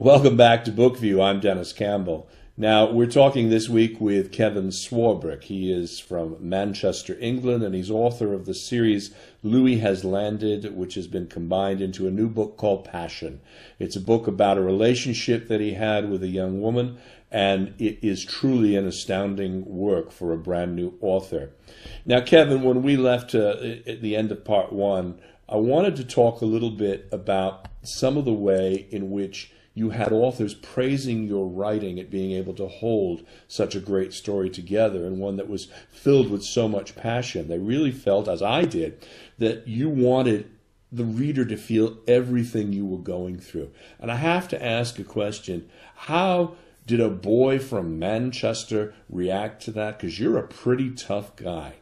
Welcome back to Bookview. I'm Dennis Campbell. Now, we're talking this week with Kevin Swarbrick. He is from Manchester, England, and he's author of the series Louis Has Landed, which has been combined into a new book called Passion. It's a book about a relationship that he had with a young woman, and it is truly an astounding work for a brand new author. Now, Kevin, when we left at the end of part one, I wanted to talk a little bit about some of the way in which you had authors praising your writing at being able to hold such a great story together, and one that was filled with so much passion. They really felt, as I did, that you wanted the reader to feel everything you were going through. And I have to ask a question. How did a boy from Manchester react to that? Because you're a pretty tough guy.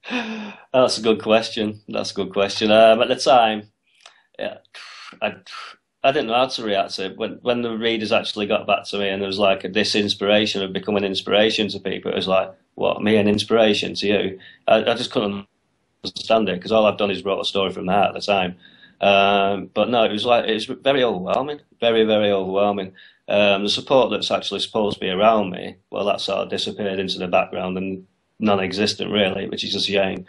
That's a good question. That's a good question. At the time, yeah, I didn't know how to react to it. When the readers actually got back to me and there was like this inspiration of becoming an inspiration to people, it was like, what, me an inspiration to you? I just couldn't understand it because all I've done is wrote a story from the heart at the time. But no, it was very overwhelming, very, very overwhelming. The support that's actually supposed to be around me, well, that sort of disappeared into the background and non-existent really, which is a shame.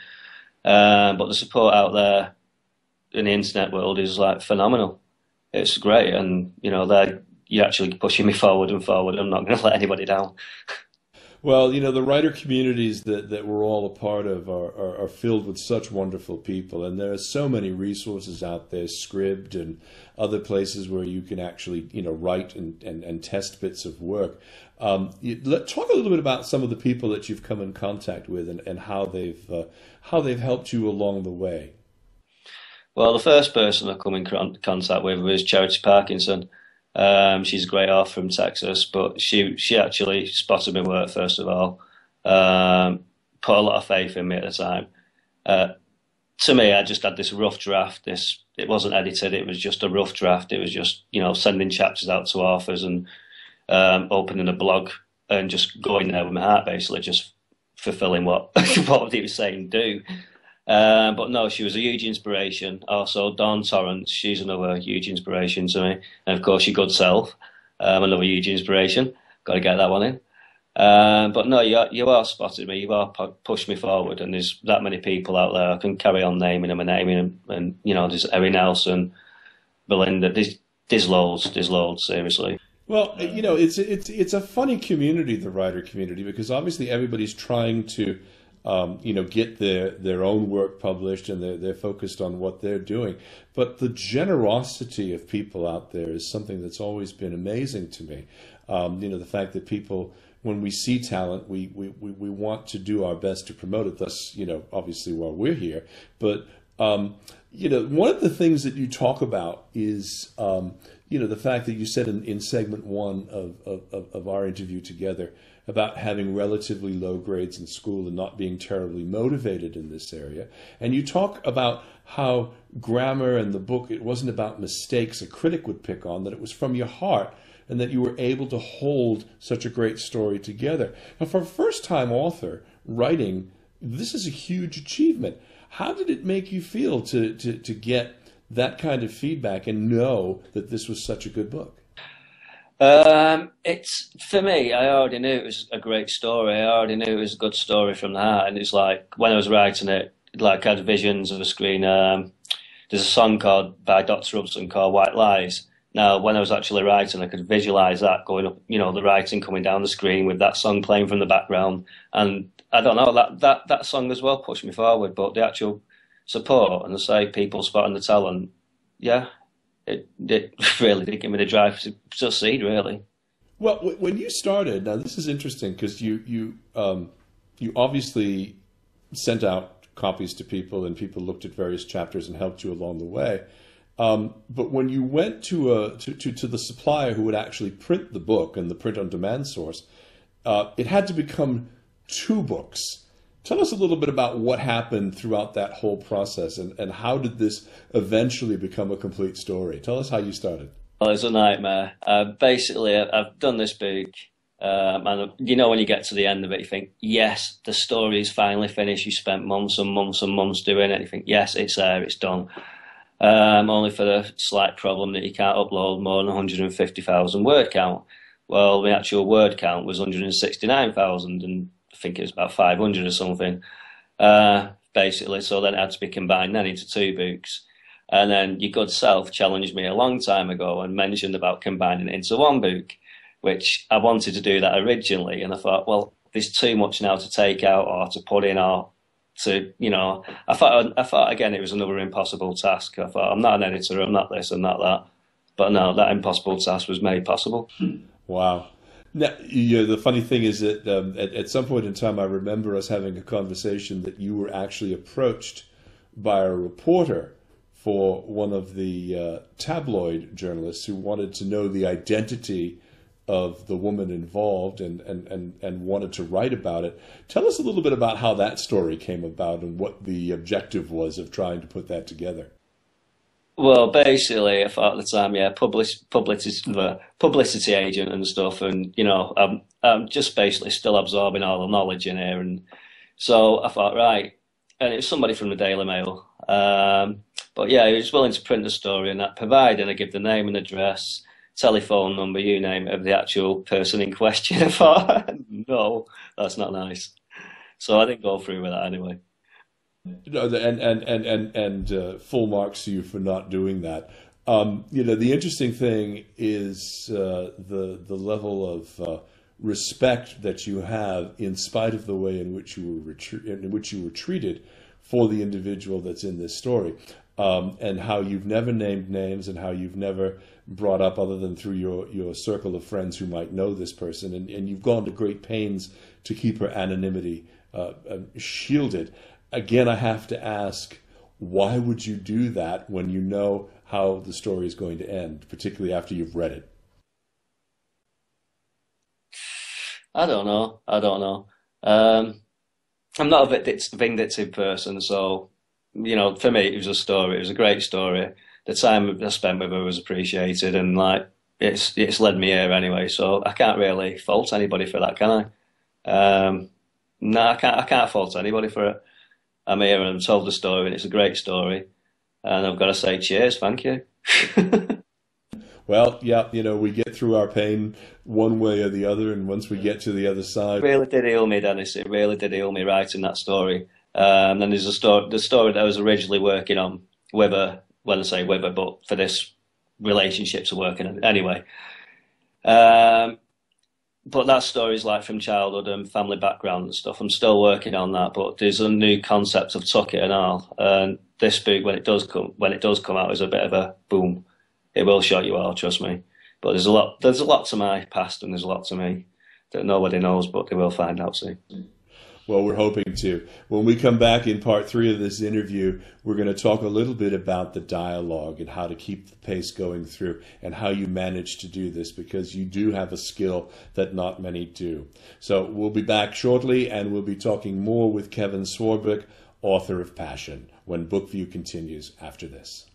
But the support out there in the internet world is like phenomenal. It's great, and you're actually pushing me forward and forward. I'm not going to let anybody down. Well, the writer communities that we're all a part of are filled with such wonderful people, and there are so many resources out there, Scribd and other places where you can actually write and test bits of work. Talk a little bit about some of the people that you've come in contact with and how they've helped you along the way. Well, the first person I come in contact with was Charity Parkinson. She's a great author from Texas, but she actually spotted my work first of all, put a lot of faith in me at the time. To me, I just had this rough draft. It wasn't edited. It was just a rough draft. It was just sending chapters out to authors and opening a blog and just going there with my heart, basically just fulfilling what what he was saying do. But no, she was a huge inspiration. Also, Dawn Torrance, she's another huge inspiration to me. And of course, your good self, another huge inspiration. Got to get that one in. But no, you are spotted me. You are pushed me forward. And there's that many people out there. I can carry on naming them and naming them. And, there's Erin Nelson, Belinda. There's loads, seriously. Well, it's a funny community, the writer community, because obviously everybody's trying to get their own work published, and they're focused on what they're doing. But the generosity of people out there is something that's always been amazing to me. The fact that people, when we see talent, we want to do our best to promote it. Thus, obviously while we're here. But one of the things that you talk about is the fact that you said in segment one of our interview together about having relatively low grades in school and not being terribly motivated in this area. And you talk about how grammar and the book, it wasn't about mistakes a critic would pick on, that it was from your heart, and that you were able to hold such a great story together. Now, for a first-time author writing, this is a huge achievement. How did it make you feel to get that kind of feedback and know that this was such a good book? It's for me, I already knew it was a great story. I already knew it was a good story from the heart. And it's like when I was writing it, like I had visions of a screen. There's a song by Dr. Hudson called White Lies. Now, when I was actually writing, I could visualize that going up, the writing coming down the screen with that song playing from the background. And I don't know, that song as well pushed me forward, but the actual support and people spotting the talent, yeah. It really did give me the drive to succeed, really. Well, when you started, now this is interesting because you obviously sent out copies to people, and people looked at various chapters and helped you along the way. But when you went to the supplier who would actually print the book and the print-on-demand source, it had to become 2 books. Tell us a little bit about what happened throughout that whole process, and how did this eventually become a complete story? Tell us how you started. Well, it's a nightmare. Basically, I've done this book, and when you get to the end of it, you think, yes, the story is finally finished. You spent months and months and months doing it. You think, yes, it's there, it's done. only for the slight problem that you can't upload more than 150,000 word count. Well, the actual word count was 169,000, and I think it was about 500 or something, basically. So then it had to be combined then into two books. And then your good self challenged me a long time ago and mentioned about combining it into one book, which I wanted to do that originally. And I thought, well, there's too much now to take out or to put in or to, I thought again, it was another impossible task. I thought, I'm not an editor, I'm not this, I'm not that. But no, that impossible task was made possible. Wow. Now, the funny thing is that at some point in time, I remember us having a conversation that you were actually approached by a reporter for one of the tabloid journalists who wanted to know the identity of the woman involved and wanted to write about it. Tell us a little bit about how that story came about and what the objective was of trying to put that together. Well, basically, I thought at the time, yeah, publicity agent and stuff, and I'm just basically still absorbing all the knowledge in here, and so I thought, right, and it was somebody from the Daily Mail, but yeah, he was willing to print the story and that, provided I give the name and address, telephone number, you name it, of the actual person in question. I thought, no, that's not nice, so I didn't go through with that anyway. And full marks to you for not doing that. The interesting thing is the level of respect that you have, in spite of the way in which you were treated, for the individual that's in this story, and how you've never named names and how you've never brought up, other than through your circle of friends who might know this person, and you've gone to great pains to keep her anonymity shielded. Again, I have to ask, why would you do that when you know how the story is going to end, particularly after you've read it? I don't know. I'm not a vindictive person, so, for me, it was a story. It was a great story. The time I spent with her was appreciated, and it's led me here anyway. So I can't really fault anybody for that, can I? No, I can't fault anybody for it. I'm here and I'm told the story, and it's a great story. And I've got to say, cheers, thank you. Well, yeah, we get through our pain one way or the other, and once we get to the other side... It really did heal me, Dennis. It really did heal me writing that story. And then there's the story that I was originally working on with her, when I say with her, but for this relationship to work in anyway. But that story is like from childhood and family background and stuff. I'm still working on that, but there's a new concept of tuck it and all. And this book, when it does come out, is a bit of a boom. It will shock you all, trust me. But there's a lot to my past, and there's a lot to me that nobody knows, but they will find out soon. Well, we're hoping to. When we come back in part 3 of this interview, we're going to talk a little bit about the dialogue and how to keep the pace going through and how you manage to do this, because you do have a skill that not many do. So we'll be back shortly, and we'll be talking more with Kevin Swarbrick, author of Passion, when Bookview continues after this.